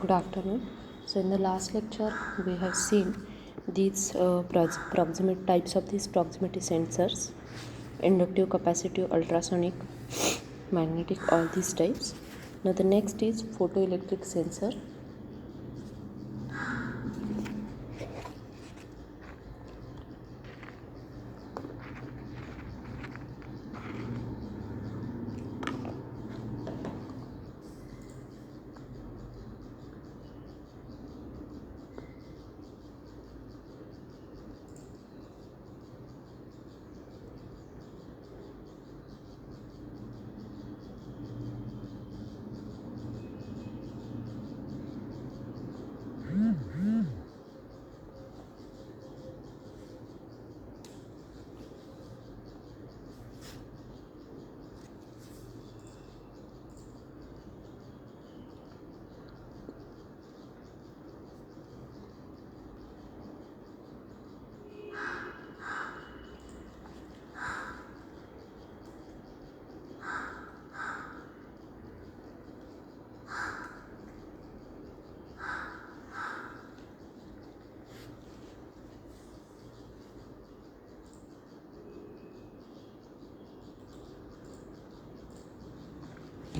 Good afternoon. So in the last lecture we have seen these proximate types of these proximity sensors: inductive, capacitive, ultrasonic, magnetic, all these types. Now the next is photoelectric sensor.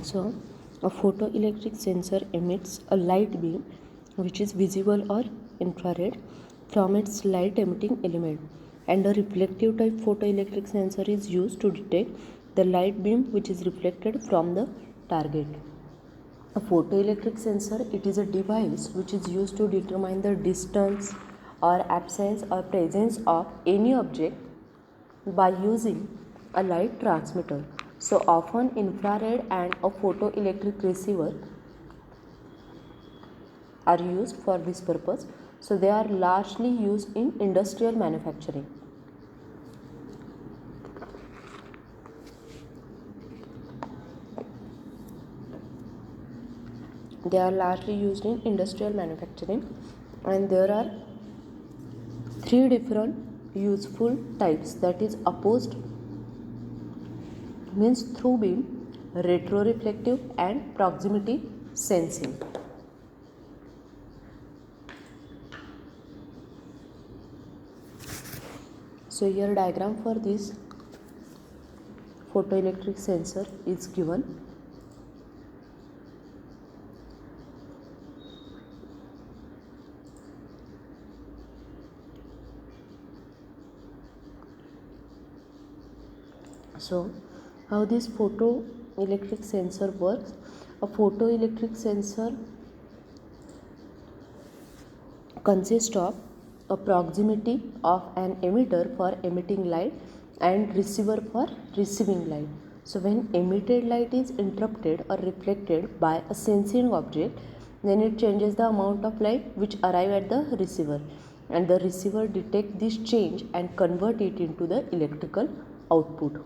So, a photoelectric sensor emits a light beam which is visible or infrared from its light emitting element, and a reflective type photoelectric sensor is used to detect the light beam which is reflected from the target. A photoelectric sensor, it is a device which is used to determine the distance or absence or presence of any object by using a light transmitter. So often infrared and a photoelectric receiver are used for this purpose. So they are largely used in industrial manufacturing. They are largely used in industrial manufacturing, and there are three different useful types, that is opposed means through beam, retroreflective, and proximity sensing. So here diagram for this photoelectric sensor is given. So how this photoelectric sensor works? A photoelectric sensor consists of a proximity of an emitter for emitting light and receiver for receiving light. So when emitted light is interrupted or reflected by a sensing object, then it changes the amount of light which arrive at the receiver, and the receiver detect this change and convert it into the electrical output.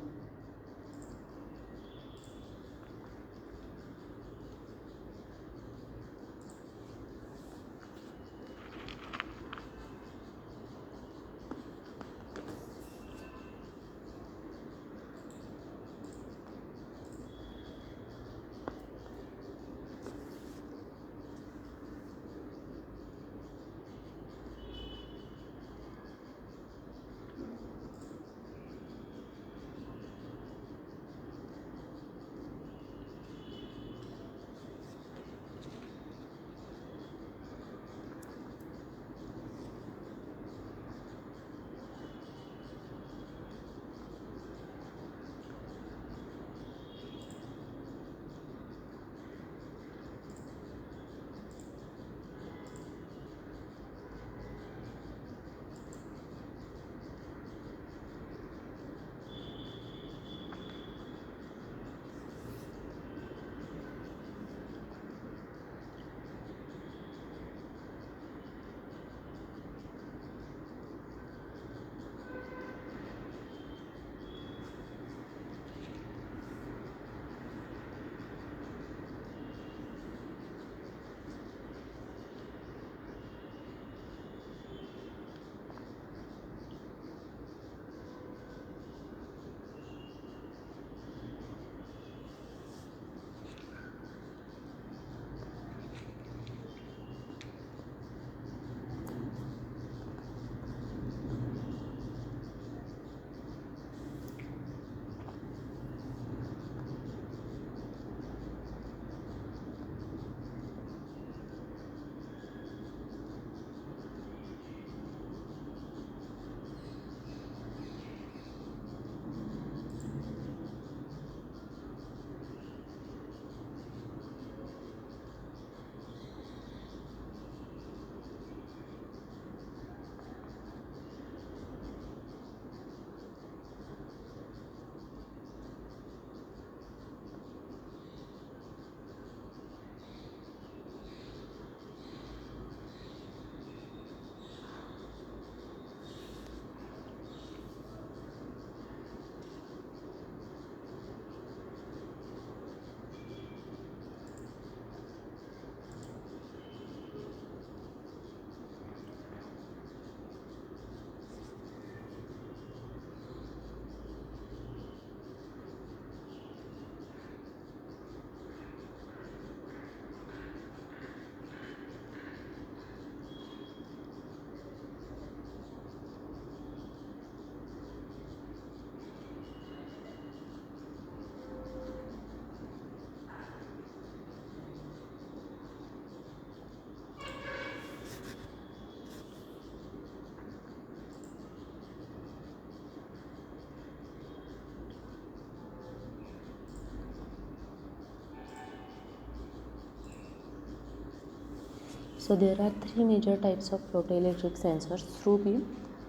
So there are three major types of photoelectric sensors: through beam,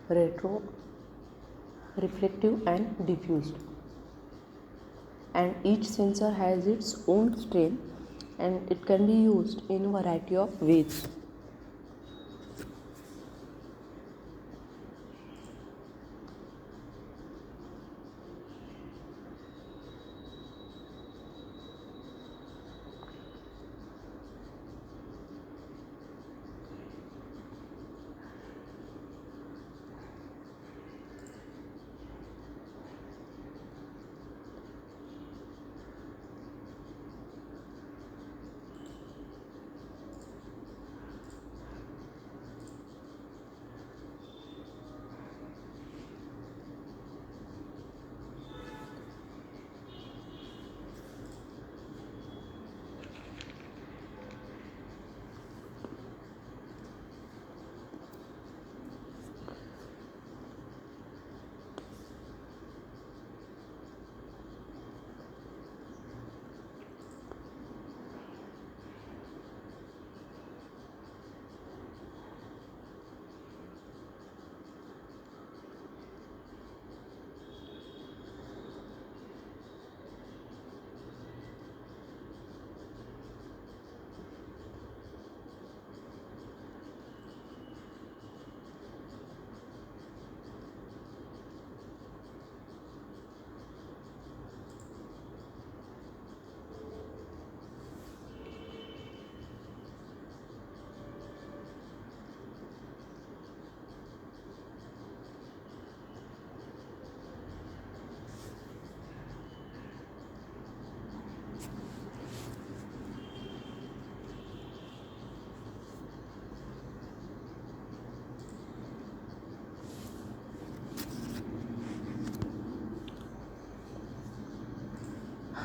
retro, reflective and diffused. And each sensor has its own strength and it can be used in a variety of ways.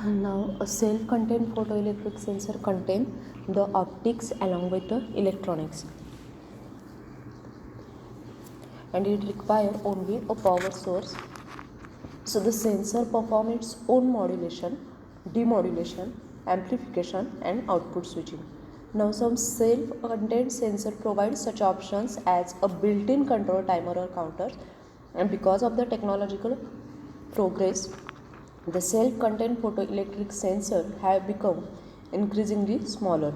Now, a self-contained photoelectric sensor contains the optics along with the electronics, and it requires only a power source. So the sensor performs its own modulation, demodulation, amplification and output switching. Now some self-contained sensor provides such options as a built-in control timer or counter, and because of the technological progress, the self-contained photoelectric sensor have become increasingly smaller.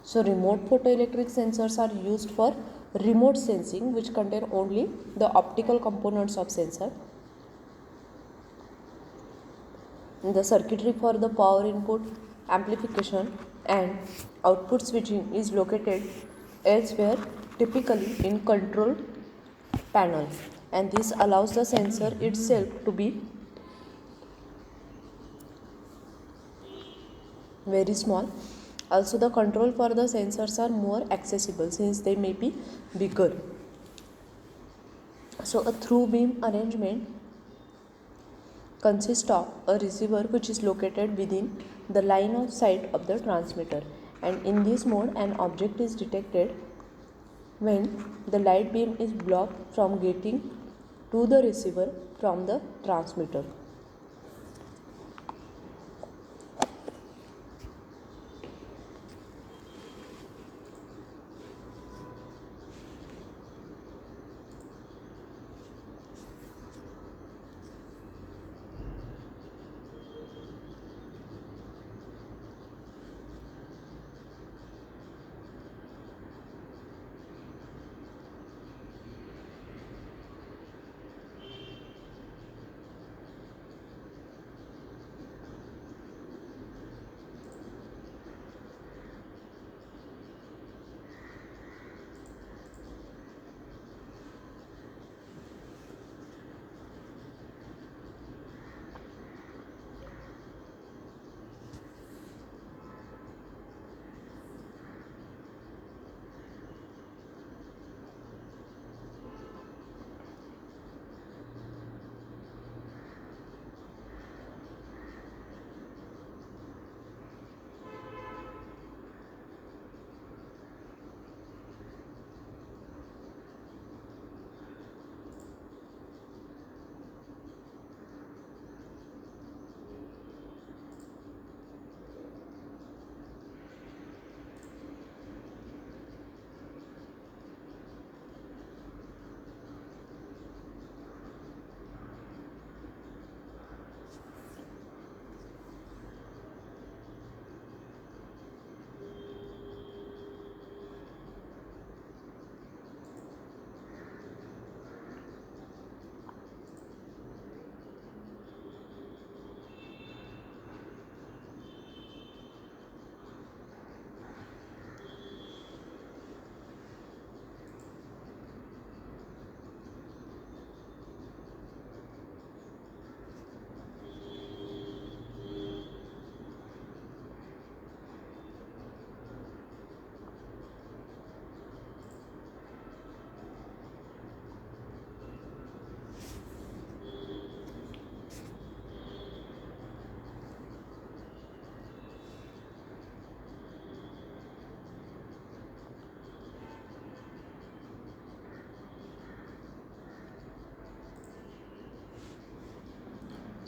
So remote photoelectric sensors are used for remote sensing, which contain only the optical components of sensor. The circuitry for the power input, amplification and output switching is located elsewhere, typically in control panel, and this allows the sensor itself to be very small. Also, the control for the sensors are more accessible since they may be bigger. So a through beam arrangement consists of a receiver which is located within the line of sight of the transmitter, and in this mode an object is detected when the light beam is blocked from getting to the receiver from the transmitter.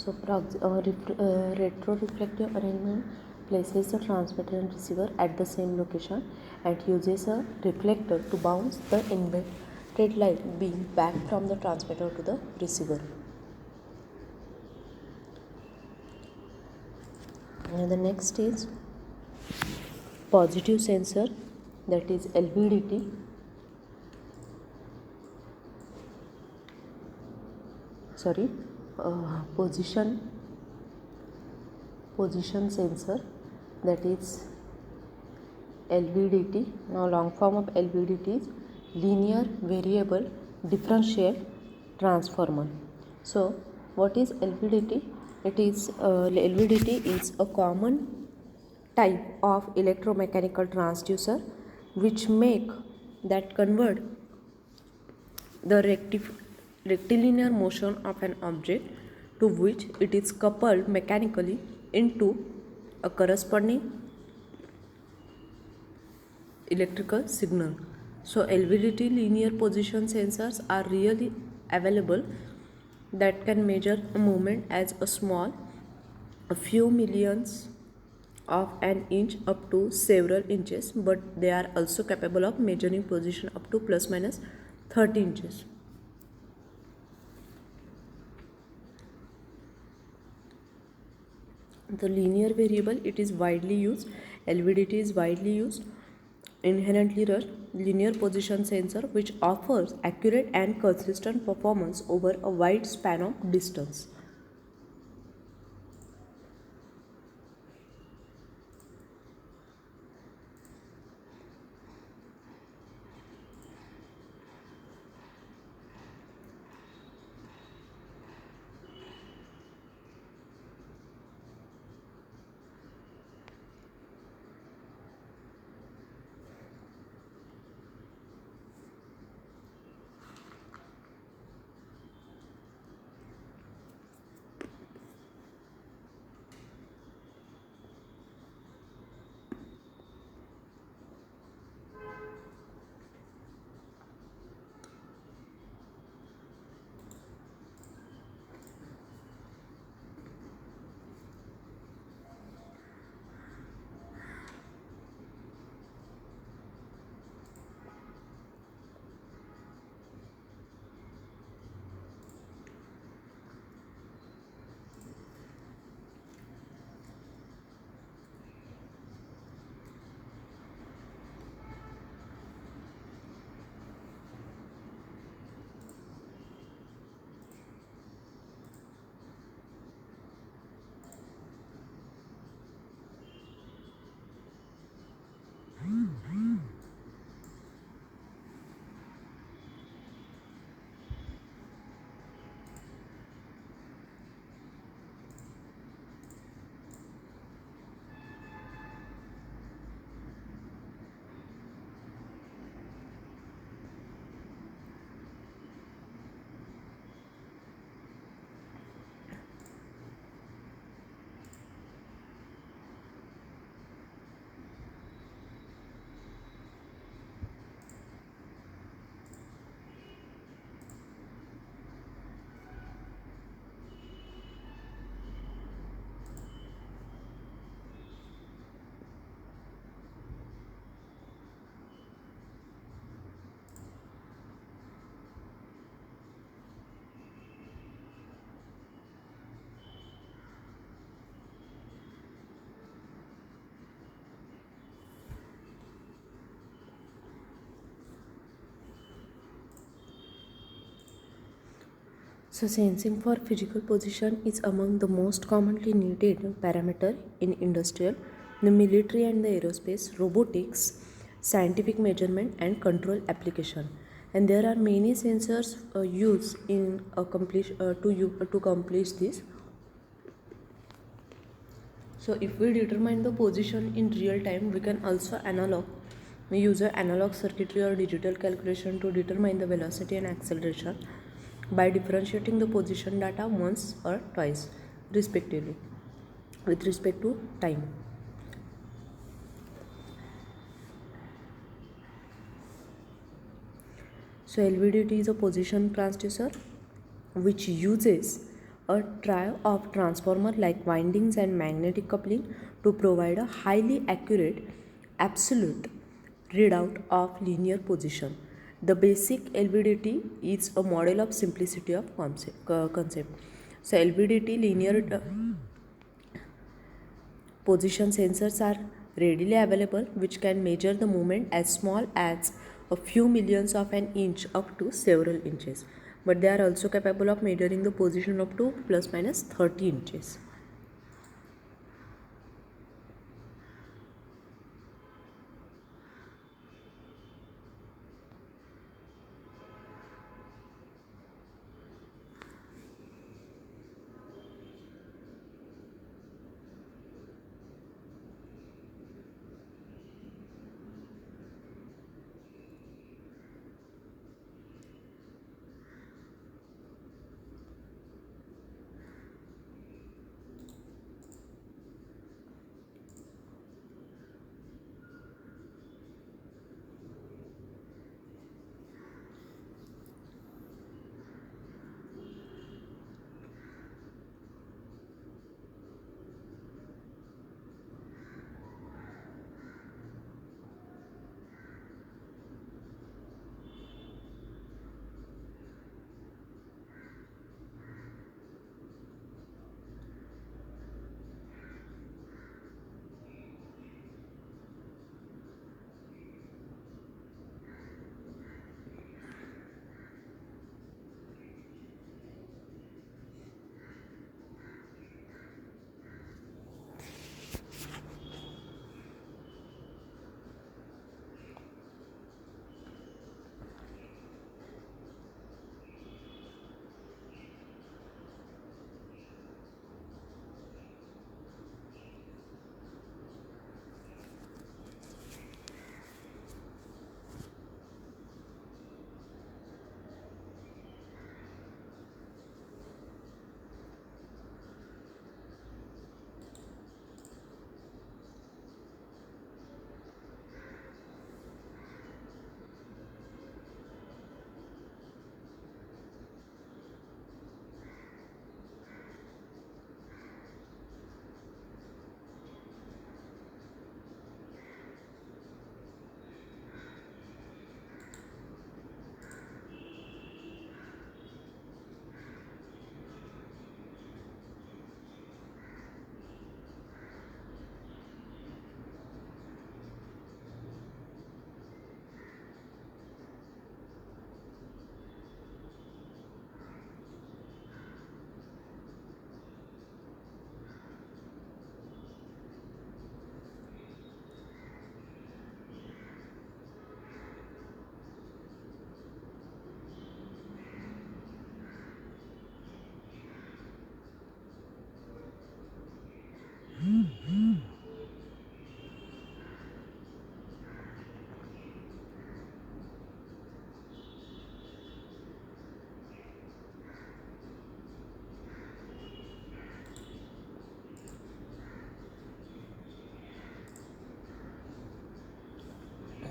So retroreflective arrangement places the transmitter and receiver at the same location and uses a reflector to bounce the inverted light beam back from the transmitter to the receiver. And the next is positive sensor, that is LVDT. Position sensor, that is LVDT. Now long form of LVDT is linear variable differential transformer. So what is LVDT? LVDT is a common type of electromechanical transducer which convert the rectilinear motion of an object to which it is coupled mechanically into a corresponding electrical signal. So LVDT linear position sensors are really available that can measure a movement as small a few millionths of an inch up to several inches, but they are also capable of measuring position up to plus minus 30 inches. The linear variable, it is widely used. LVDT is widely used. Inherently linear position sensor which offers accurate and consistent performance over a wide span of distance. So sensing for physical position is among the most commonly needed parameter in industrial, the military and the aerospace, robotics, scientific measurement and control application. And there are many sensors used in to accomplish this. So if we determine the position in real time, we can also use an analog circuitry or digital calculation to determine the velocity and acceleration by differentiating the position data once or twice respectively with respect to time. So LVDT is a position transducer which uses a trio of transformer like windings and magnetic coupling to provide a highly accurate absolute readout of linear position. The basic LVDT is a model of simplicity of concept. So LVDT linear position sensors are readily available which can measure the movement as small as a few millionths of an inch up to several inches. But they are also capable of measuring the position up to plus minus 30 inches.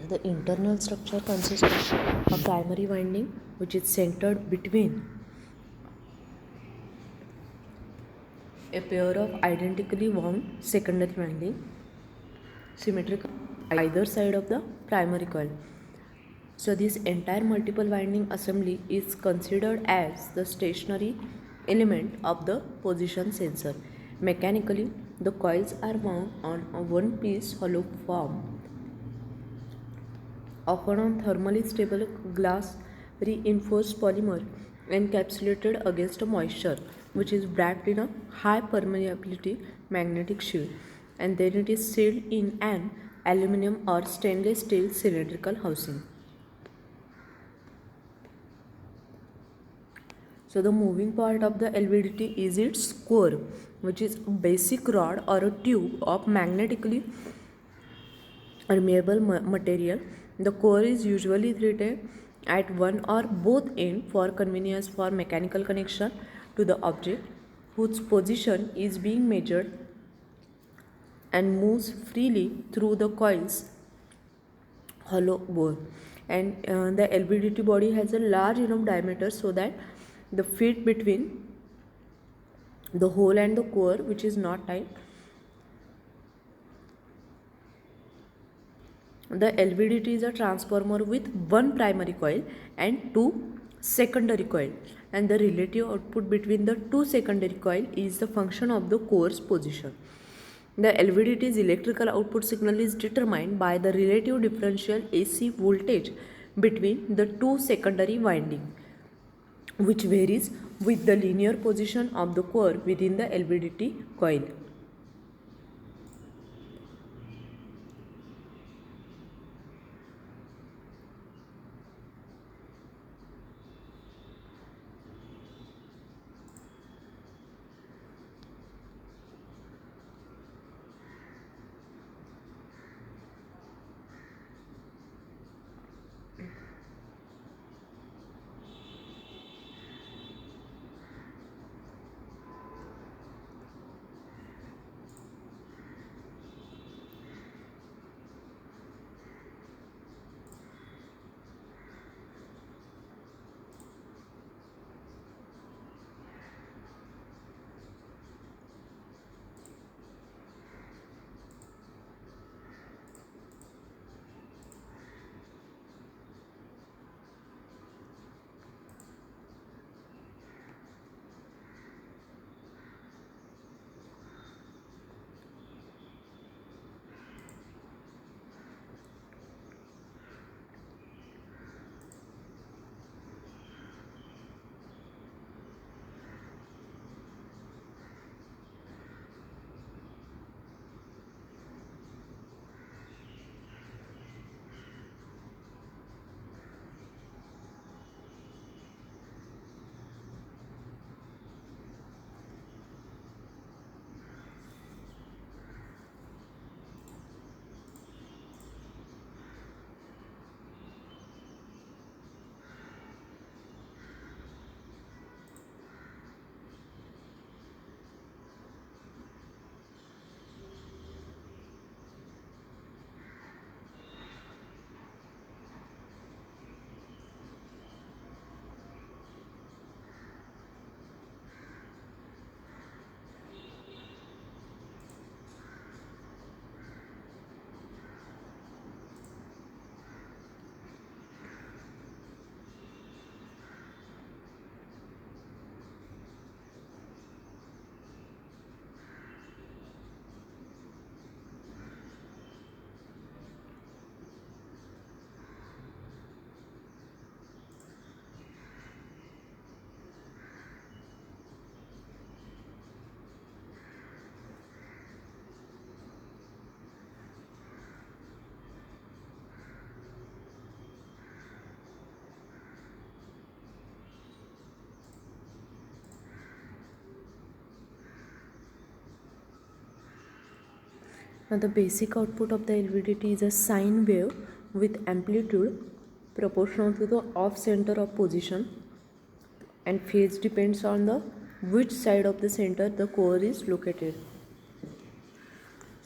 The internal structure consists of a primary winding which is centered between a pair of identically wound secondary winding symmetrical either side of the primary coil. So this entire multiple winding assembly is considered as the stationary element of the position sensor. Mechanically, the coils are wound on a one-piece hollow form, often on thermally stable glass reinforced polymer encapsulated against moisture, which is wrapped in a high permeability magnetic shield, and then it is sealed in an aluminum or stainless steel cylindrical housing. So the moving part of the LVDT is its core, which is a basic rod or a tube of magnetically permeable material. The core is usually threaded at one or both ends for convenience for mechanical connection to the object whose position is being measured and moves freely through the coil's hollow bore. And the LVDT body has a large enough diameter so that the fit between the hole and the core which is not tight. The LVDT is a transformer with one primary coil and two secondary coil, and the relative output between the two secondary coil is the function of the core's position. The LVDT's electrical output signal is determined by the relative differential AC voltage between the two secondary windings, which varies with the linear position of the core within the LVDT coil. Now the basic output of the LVDT is a sine wave with amplitude proportional to the off center of position, and phase depends on the which side of the center the core is located.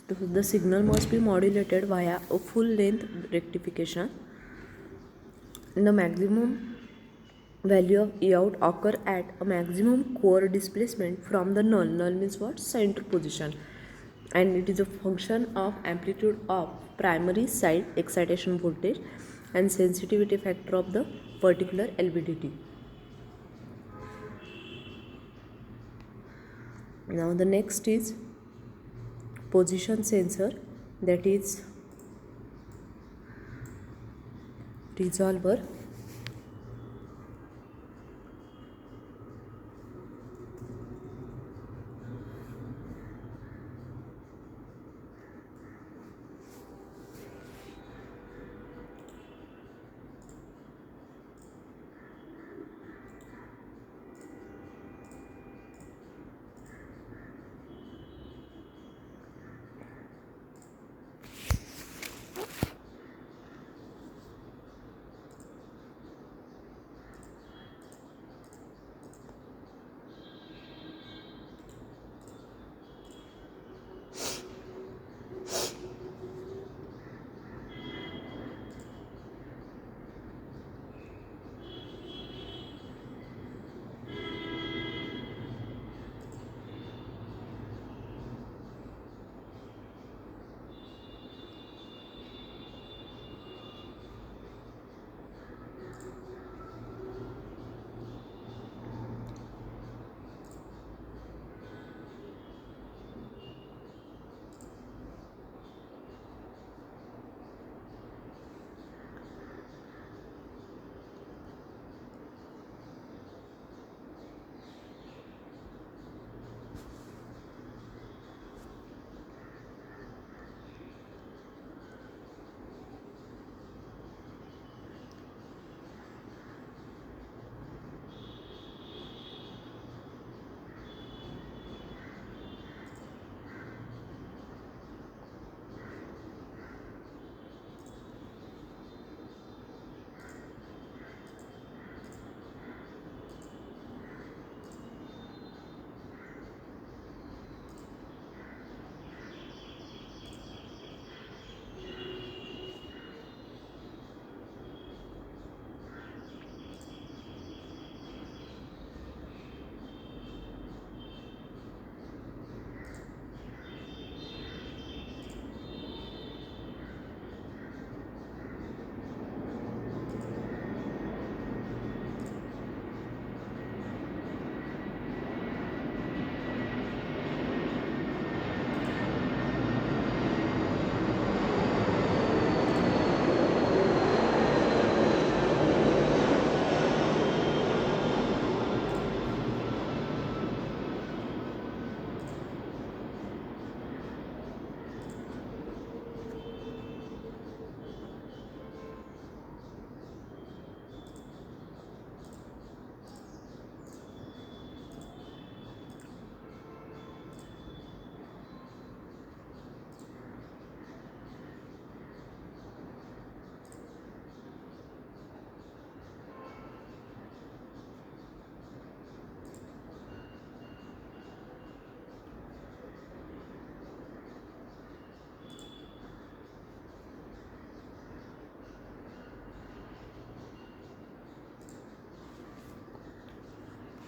So the signal must be modulated via a full length rectification. The maximum value of E out occur at a maximum core displacement from the null. Null means what? Center position. And it is a function of amplitude of primary side excitation voltage and sensitivity factor of the particular LVDT. Now the next is position sensor, that is resolver.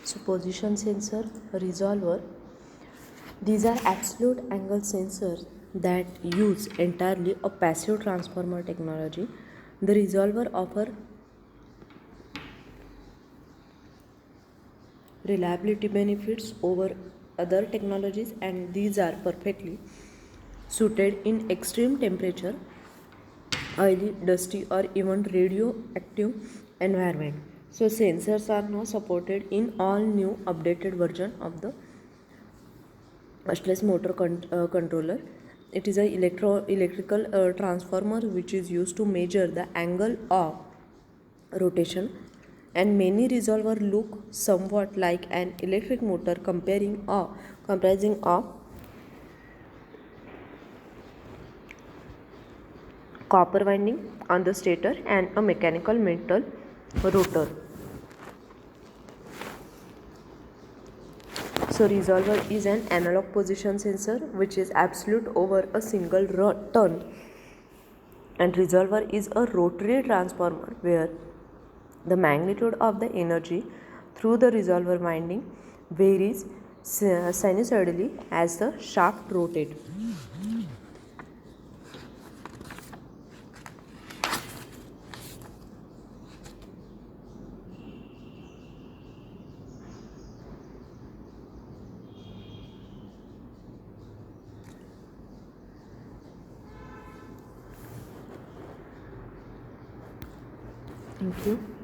So position sensor, resolver, these are absolute angle sensors that use entirely a passive transformer technology. The resolver offer reliability benefits over other technologies, and these are perfectly suited in extreme temperature, oily, dusty, or even radioactive environment. So sensors are now supported in all new updated version of the brushless motor controller. It is a electrical transformer which is used to measure the angle of rotation, and many resolver look somewhat like an electric motor comprising of copper winding on the stator and a mechanical metal rotor. So resolver is an analog position sensor which is absolute over a single turn, and resolver is a rotary transformer where the magnitude of the energy through the resolver winding varies sinusoidally as the shaft rotates. Thank you.